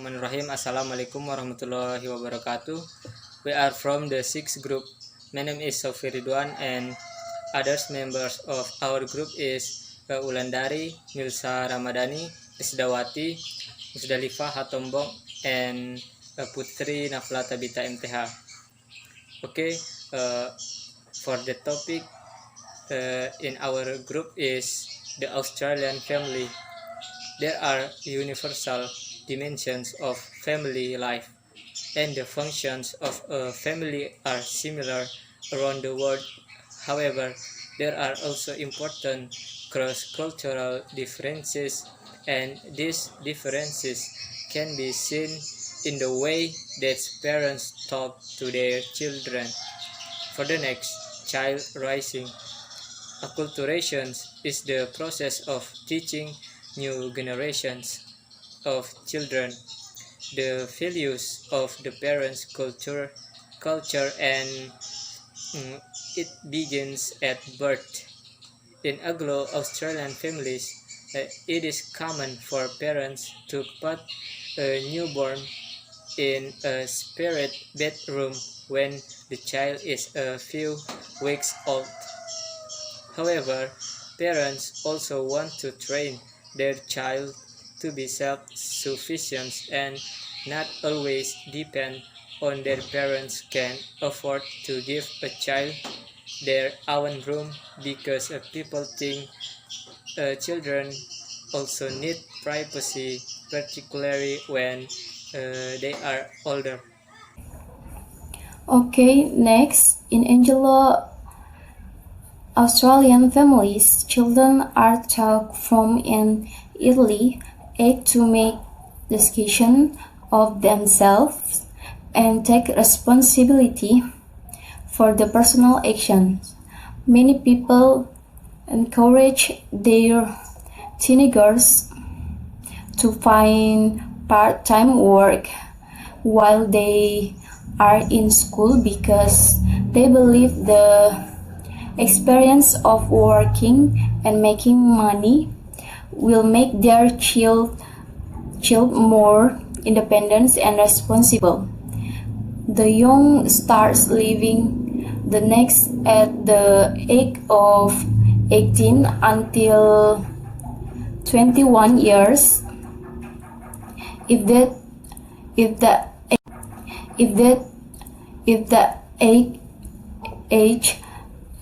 Bismillahirrahmanirrahim. Assalamualaikum warahmatullahi wabarakatuh. We are from the sixth group. My name is Sofi Ridwan and others members of our group is Ulandari, Milsa Ramadhani, Isdawati, Musdalifah Hatombong, and Putri Nafla Tabita MTH. Okay, for the topic in our group is the Australian family. There are universal dimensions of family life, and the functions of a family are similar around the world. However, there are also important cross-cultural differences, and these differences can be seen in the way that parents talk to their children. For the next, child raising. Acculturation is the process of teaching new generations of children the values of the parents' culture and it begins at birth. In Anglo-Australian families, it is common for parents to put a newborn in a separate bedroom when the child is a few weeks old. However, parents also want to train their child to be self-sufficient and not always depend on their parents can afford to give a child their own room because people think children also need privacy, particularly when they are older. Okay, next, in Angelo Australian families, children are taught from an early age to make decisions of themselves and take responsibility for the personal actions. Many people encourage their teenagers to find part-time work while they are in school because they believe the experience of working and making money will make their child more independent and responsible. The young starts living the next at the age of 18 until 21 years. If that if the if that if the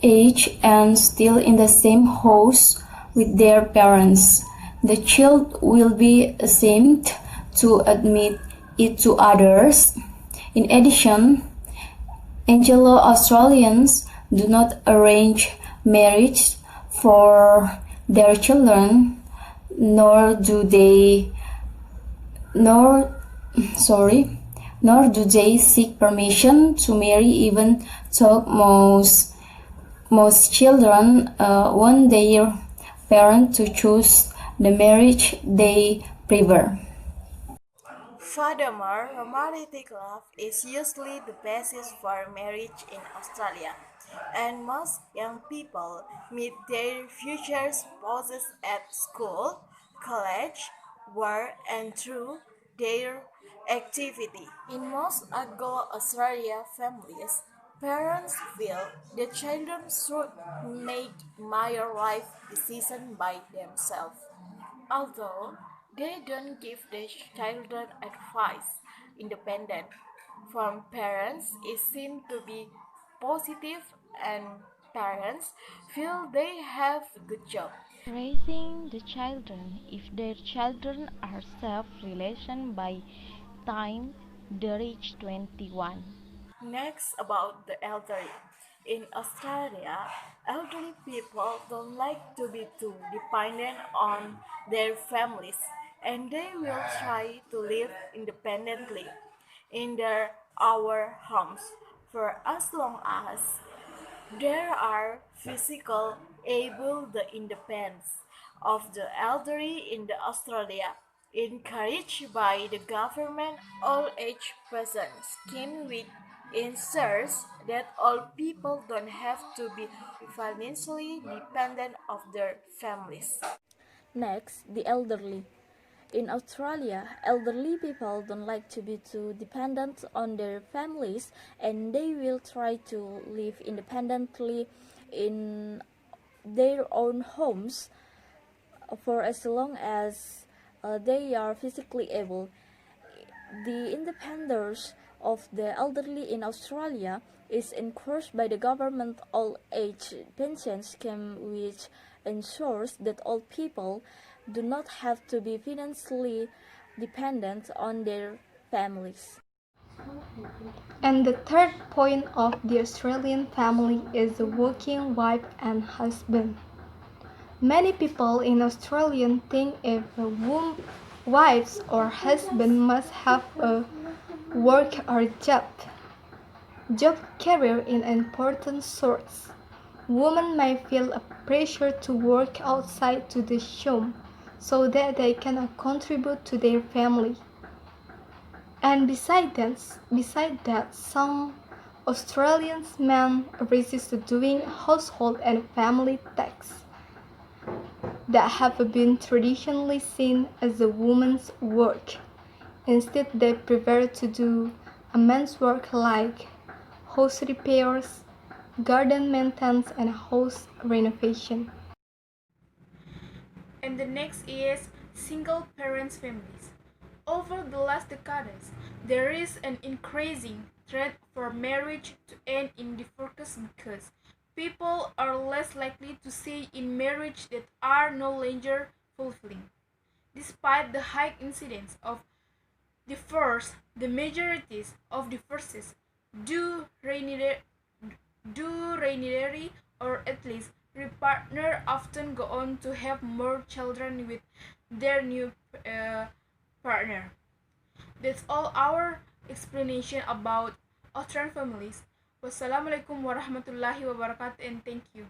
age and still in the same house with their parents, the child will be ashamed to admit it to others. In addition, Anglo-Australians do not arrange marriage for their children, nor do they seek permission to marry, even though most children want their parents to choose the marriage they prefer. Furthermore, romantic love is usually the basis for marriage in Australia, and most young people meet their future spouses at school, college, work, and through their activity. In most Anglo-Australia families, parents feel the children should make major life decisions by themselves. Although they don't give their children advice independent from parents, it seems to be positive and parents feel they have a good job. Raising the children if their children are self-reliant by time they reach 21. Next, about the elderly. In Australia, elderly people don't like to be too dependent on their families and they will try to live independently in their our homes for as long as there are physical able the independence of the elderly in the Australia, encouraged by the government all age person scheme which ensures that all people don't have to be financially dependent of their families. Next, the elderly. In Australia, elderly people don't like to be too dependent on their families, and they will try to live independently in their own homes for as long as they are physically able. The independence of the elderly in Australia is encouraged by the government old age pension scheme, which ensures that old people do not have to be financially dependent on their families. And the third point of the Australian family is the working wife and husband. Many people in Australia think if a wife or husband must have a work or job career in important source. Women may feel a pressure to work outside to the home so that they can contribute to their family. And beside that, some Australian men resist doing household and family tasks that have been traditionally seen as a woman's work. Instead, they prefer to do a man's work like house repairs, garden maintenance, and house renovation. And the next is single parents families. Over the last decades, there is an increasing trend for marriage to end in divorce because people are less likely to stay in marriage that are no longer fulfilling. Despite the high incidence of divorce, the majority of divorces do remarry or at least partner often go on to have more children with their new partner. That's all our explanation about Australian families. Wassalamualaikum warahmatullahi wabarakatuh and thank you.